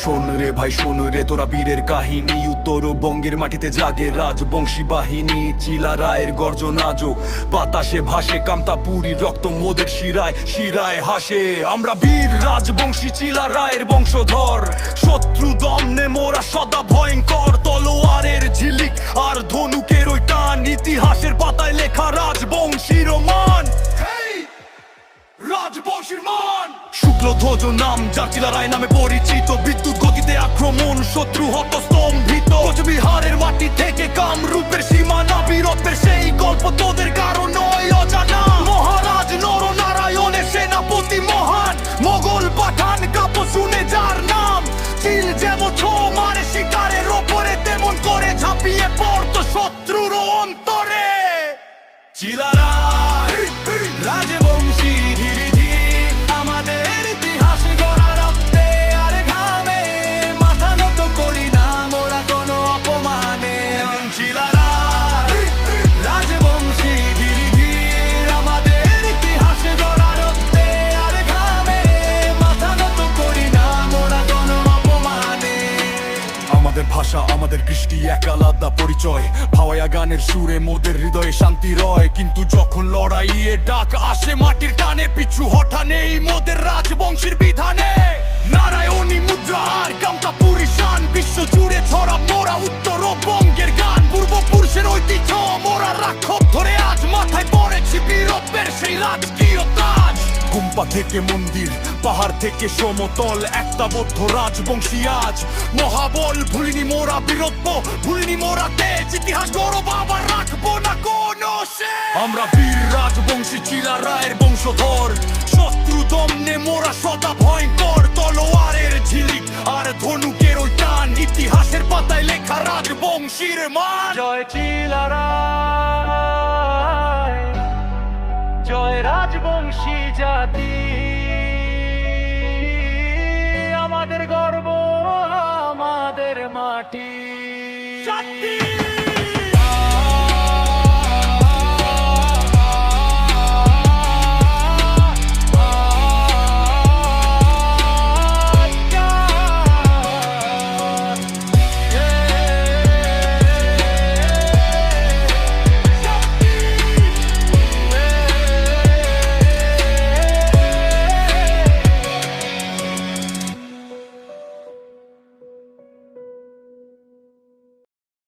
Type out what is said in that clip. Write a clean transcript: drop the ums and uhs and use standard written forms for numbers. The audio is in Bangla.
শোন রে ভাই শোন রে তোরা বীরের কাহিনী, উত্তরবঙ্গের মাটিতে জাগে রাজবংশী বাহিনী। চিলা রায়ের গর্জন আজও বাতাসে ভাসে, কামতাপুরী রক্ত মোদের শিরায় শিরায় হাসে। আমরা বীর রাজবংশী চিলা রায়ের বংশধর, শত্রু দমনে মোরা সদা ভয়ঙ্কর। তলোয়ারের ঝিলিক আর ধনুকের ওই টান, ইতিহাসের পাতায় লেখা রাজবংশীর মান। রাজবংশীর মান শুক্ল ধ্বজ নাম, যার চিলা রায় নামে পরিচিত। বিদ্যুৎ গতিতে আক্রমণ, শত্রু হত স্তম্ভিত। কোচবিহারের মাটি থেকে কামরূপের সীমানা, বীরত্বের সেই গল্প তোদের কারো নয় অজানা। মহারাজ নরনারায়ণের সেনাপতি মহান, মোগল পাঠান কাপ শুনে যার নাম। চিল যেমন ছো মারে শিকারের ওপরে, তেমন করে ঝাঁপিয়ে পড়তো শত্রুর অন্তরে। চিলা রায় রাজবংশী ধীরে ধীরে, আমাদের ইতিহাস গড়া রক্তে আর ঘামে। মাথা নত করি না মোরা কোনো অপমানে। চিলা রায় রাজবংশী ধীরে ধীরে, আমাদের ইতিহাস গড়া রক্তে আর ঘামে। মাথা নত করি না মোরা কোনো অপমানে। আমাদের ভাষা আমাদের কৃষ্টি এক আলাদা পরিচয়, ভাওয়াইয়া গানের সুরে মোদের হৃদয়ে শান্তি রয়। কিন্তু যখন লড়াইয়ে ডাক আসে মাটির টানে, পিছু হঠা নেই মোদের রাজবংশীর বিধানে। নারায়ণী মুদ্রা আর কামতাপুরী শান, বিশ্ব জুড়ে ছড়া মোরা উত্তরবঙ্গের গান। পূর্বপুরুষের ঐতিহ্য মোরা রাখব ধরে, আজ মাথায় পড়েছি বীরত্বের সেই রাজকীয় তাজ। গুম্পা থেকে মন্দির, পাহাড় থেকে সমতল, একতাবদ্ধ রাজবংশী আজ মহাবল। ভুলিনি মোরা বীরত্ব, ভুলিনি মোরা তেজ, ইতিহাস গৌরব আবার রাখবো না কোনো শেষ। আমরা বীর রাজবংশী চিলা রায়ের বংশধর, শত্রু দমনে মোরা সদা ভয়ঙ্কর। তলোয়ারের ঝিলিক আর ধনুকের ওই টান, ইতিহাসের পাতায় লেখা রাজবংশীর মান। জয় চিলা রায়, জয় রাজবংশী জাতি। আমাদের গর্ব আমাদের মাটি।